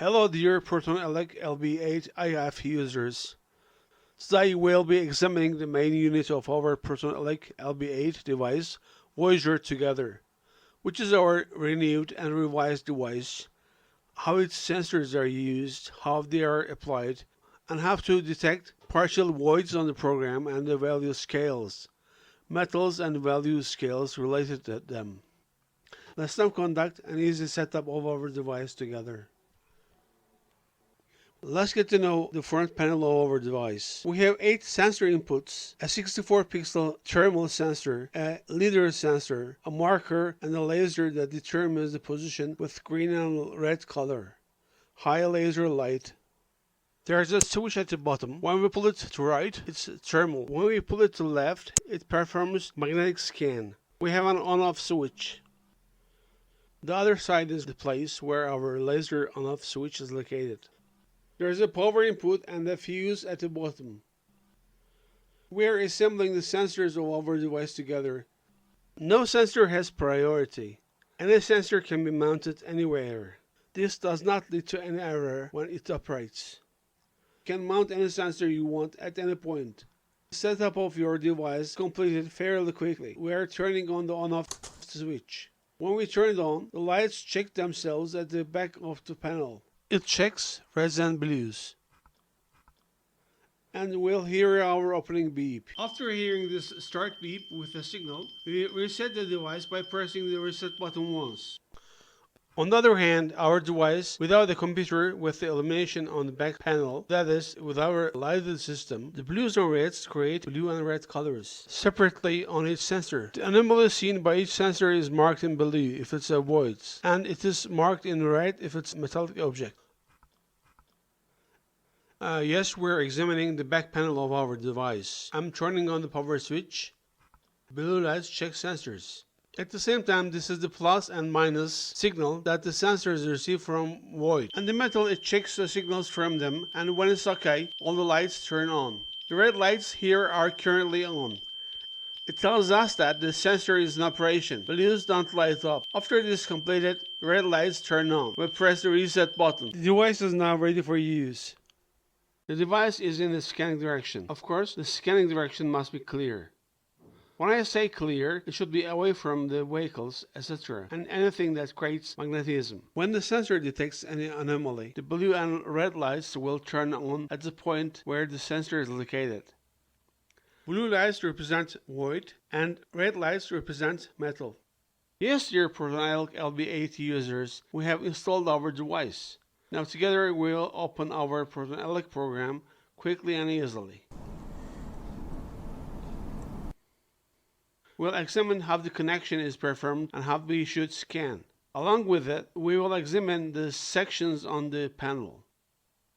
Hello dear PROTON ELIC LB-8 IF users. Today we'll be examining the main unit of our PROTON ELIC LB-8 device, Voyager Together, which is our renewed and revised device, how its sensors are used, how they are applied, and how to detect partial voids on the program and the value scales, metals and value scales related to them. Let's now conduct an easy setup of our device together. Let's get to know the front panel of our device. We have 8 sensor inputs, a 64-pixel thermal sensor, a LIDAR sensor, a marker, and a laser that determines the position with green and red color. High laser light. There's a switch at the bottom. When we pull it to right, it's thermal. When we pull it to left, it performs magnetic scan. We have an on-off switch. The other side is the place where our laser on-off switch is located. There is a power input and a fuse at the bottom. We are assembling the sensors of our device together. No sensor has priority. Any sensor can be mounted anywhere. This does not lead to any error when it operates. You can mount any sensor you want at any point. The setup of your device is completed fairly quickly. We are turning on the on-off switch. When we turn it on, the lights check themselves at the back of the panel. It checks reds and blues. And we'll hear our opening beep. After hearing this start beep with a signal, we reset the device by pressing the reset button once. On the other hand, our device without the computer with the illumination on the back panel, that is, with our lighted system, the blues and reds create blue and red colors separately on each sensor. The anomaly seen by each sensor is marked in blue if it's a void, and it is marked in red if it's a metallic object. Yes, we're examining the back panel of our device. I'm turning on the power switch. Blue lights check sensors. At the same time, this is the plus and minus signal that the sensors receive from void. And the metal, it checks the signals from them, and when it's okay, all the lights turn on. The red lights here are currently on. It tells us that the sensor is in operation. Blues don't light up. After this is completed, red lights turn on. We press the reset button. The device is now ready for use. The device is in the scanning direction. Of course, the scanning direction must be clear. When I say clear, it should be away from the vehicles, etc., and anything that creates magnetism. When the sensor detects any anomaly, the blue and red lights will turn on at the point where the sensor is located. Blue lights represent void, and red lights represent metal. Yes, dear PROTON ELIC LB-8 users, we have installed our device. Now together we'll open our PROTON ELIC program quickly and easily. We'll examine how the connection is performed and how we should scan. Along with it, we will examine the sections on the panel.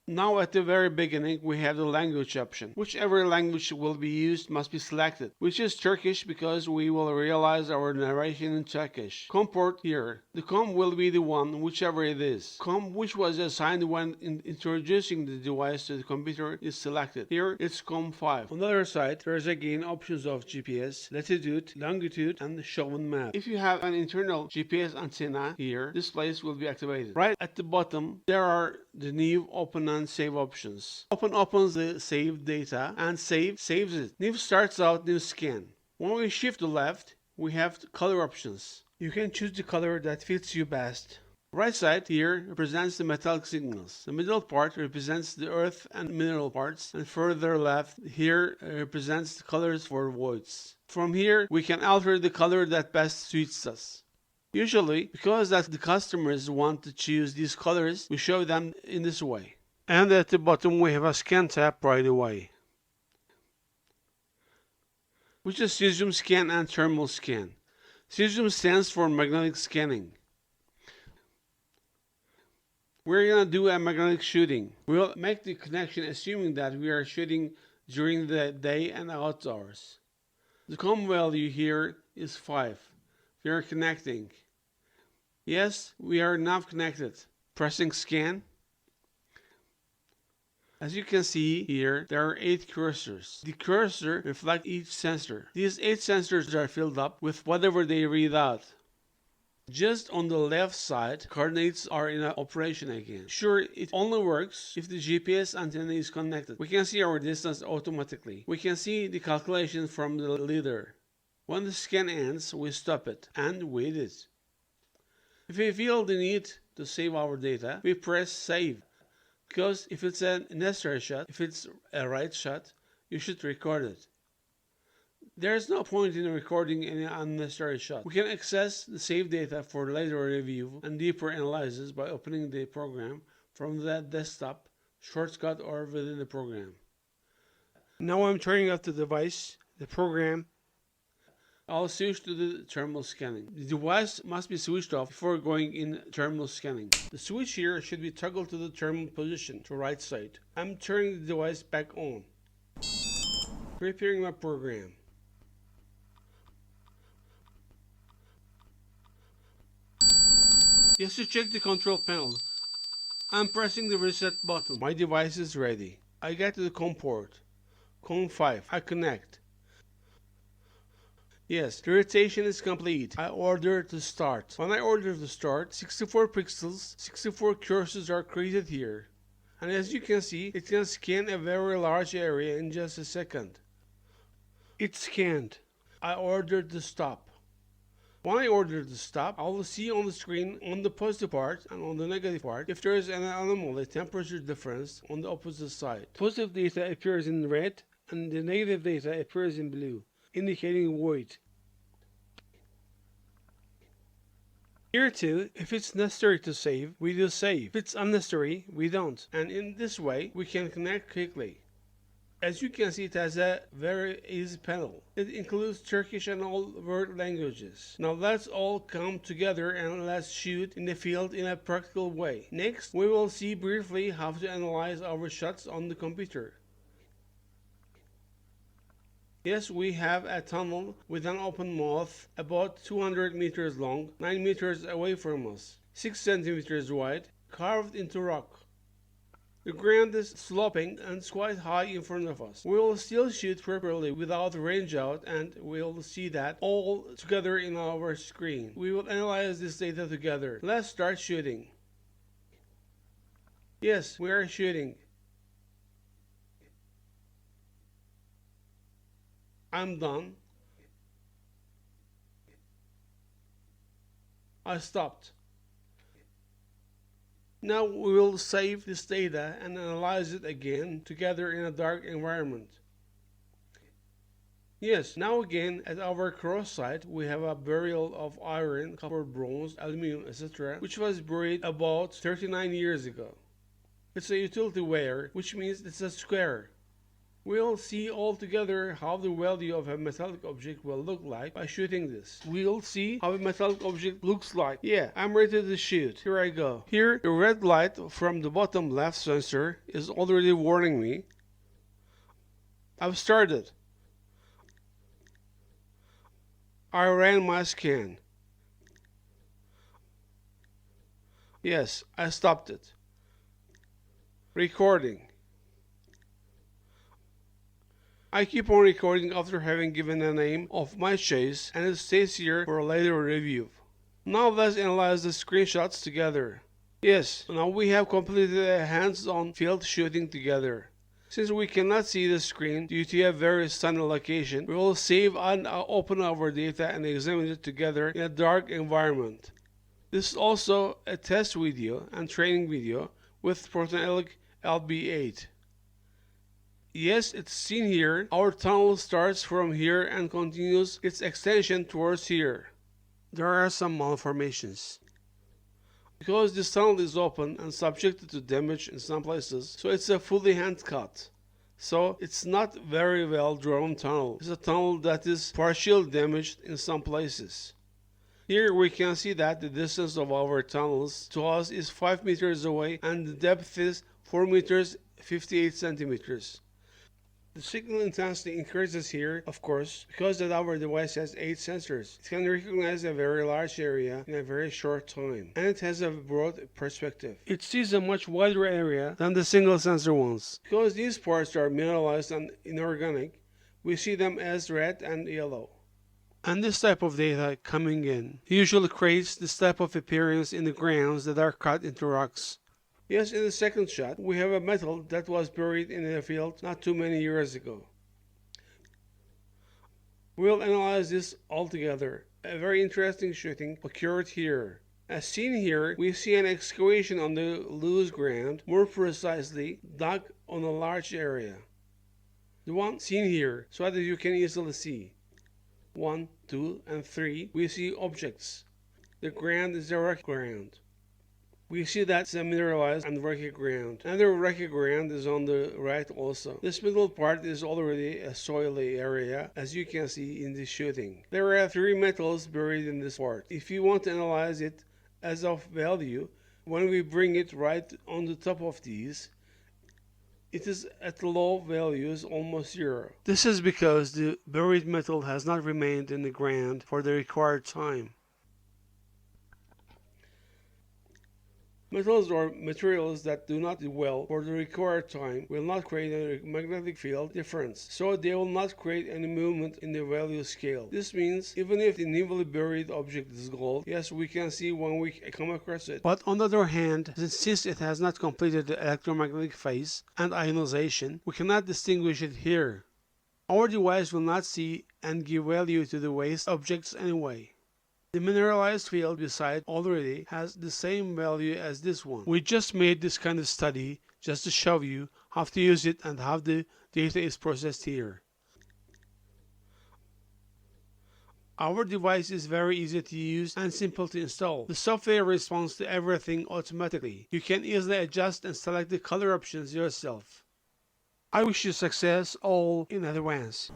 Now at the very beginning we have the language option. Whichever language will be used must be selected, which is Turkish because we will realize our narration in Turkish. COM port here. The COM will be the one, whichever it is. COM which was assigned when introducing the device to the computer is selected. Here it's COM 5. On the other side, there is again options of GPS, latitude, longitude, and shown map. If you have an internal GPS antenna here, this place will be activated. Right at the bottom, there are the new open and save options. Open opens the saved data and save saves it. New starts out new scan. When we shift to left, we have color options. You can choose the color that fits you best. Right side here represents the metallic signals. The middle part represents the earth and mineral parts, and further left here represents the colors for voids. From here we can alter the color that best suits us. Usually, because that the customers want to choose these colors, we show them in this way. And at the bottom we have a scan tab right away, which is cesium scan and thermal scan. Cesium stands for magnetic scanning. We're going to do a magnetic shooting. We'll make the connection assuming that we are shooting during the day and out hours. The COM value here is 5. We are connecting. Yes, we are now connected. Pressing scan. As you can see here, there are 8 cursors. The cursor reflects each sensor. These 8 sensors are filled up with whatever they read out. Just on the left side, coordinates are in operation again. Sure, it only works if the GPS antenna is connected. We can see our distance automatically. We can see the calculation from the leader. When the scan ends, we stop it and wait it. If we feel the need to save our data, we press save. Because if it's a necessary shot, if it's a right shot, you should record it. There's no point in recording any unnecessary shot. We can access the saved data for later review and deeper analysis by opening the program from the desktop, shortcut, or within the program. Now I'm turning off the device, the program. I'll switch to the terminal scanning. The device must be switched off before going in terminal scanning. The switch here should be toggled to the terminal position to right side. I'm turning the device back on. Preparing my program. Just to check the control panel, I'm pressing the reset button. My device is ready. I get to the COM port. COM 5. I connect. Yes, the rotation is complete. I order to start. When I order to start, 64 pixels, 64 cursors are created here. And as you can see, it can scan a very large area in just a second. It's scanned. I ordered to stop. When I order to stop, I will see on the screen on the positive part and on the negative part if there is an anomaly, temperature difference on the opposite side. Positive data appears in red and the negative data appears in blue, indicating void. Here too, if it's necessary to save, we do save. If it's unnecessary, we don't. And in this way, we can connect quickly. As you can see, it has a very easy panel. It includes Turkish and all world languages. Now let's all come together and let's shoot in the field in a practical way. Next, we will see briefly how to analyze our shots on the computer. Yes, we have a tunnel with an open mouth about 200 meters long, 9 meters away from us, 6 centimeters wide, carved into rock. The ground is sloping and quite high in front of us. We will still shoot properly without range out, and we'll see that all together in our screen. We will analyze this data together. Let's start shooting. Yes, we are shooting. I'm done. I stopped. Now we will save this data and analyze it again together in a dark environment. Yes, now again at our cross site we have a burial of iron, copper, bronze, aluminum, etc. which was buried about 39 years ago. It's a utility ware, which means it's a square. We'll see all together how the value of a metallic object will look like by shooting this. We'll see how a metallic object looks like. Yeah, I'm ready to shoot. Here I go. Here, the red light from the bottom left sensor is already warning me. I've started. I ran my scan. Yes, I stopped it. Recording. I keep on recording after having given the name of my chase, and it stays here for a later review. Now let's analyze the screenshots together. Yes, now we have completed a hands-on field shooting together. Since we cannot see the screen due to a very sunny location, we will save and open our data and examine it together in a dark environment. This is also a test video and training video with PROTON ELIC LB-8. Yes, it's seen here. Our tunnel starts from here and continues its extension towards here. There are some malformations. Because this tunnel is open and subjected to damage in some places, so it's a fully hand cut. So it's not very well drawn tunnel. It's a tunnel that is partially damaged in some places. Here we can see that the distance of our tunnels to us is 5 meters away and the depth is 4 meters 58 centimeters. The signal intensity increases here, of course, because that our device has 8 sensors. It can recognize a very large area in a very short time, and it has a broad perspective. It sees a much wider area than the single sensor ones. Because these parts are mineralized and inorganic, we see them as red and yellow. And this type of data coming in usually creates this type of appearance in the grounds that are cut into rocks. Yes, in the second shot, we have a metal that was buried in a field not too many years ago. We'll analyze this all together. A very interesting shooting occurred here. As seen here, we see an excavation on the loose ground, more precisely, dug on a large area. The one seen here, so that you can easily see. 1, 2, and 3, we see objects. The ground is a rocky ground. We see that it's a mineralized and rocky ground. Another rocky ground is on the right also. This middle part is already a soily area, as you can see in the shooting. There are 3 metals buried in this part. If you want to analyze it as of value, when we bring it right on the top of these, it is at low values, almost 0. This is because the buried metal has not remained in the ground for the required time. Metals or materials that do not do well for the required time will not create a magnetic field difference, so they will not create any movement in the value scale. This means even if the newly buried object is gold, yes, we can see when we come across it. But on the other hand, since it has not completed the electromagnetic phase and ionization, we cannot distinguish it here. Our device will not see and give value to the waste objects anyway. The mineralized field beside already has the same value as this one. We just made this kind of study just to show you how to use it and how the data is processed here. Our device is very easy to use and simple to install. The software responds to everything automatically. You can easily adjust and select the color options yourself. I wish you success all in advance.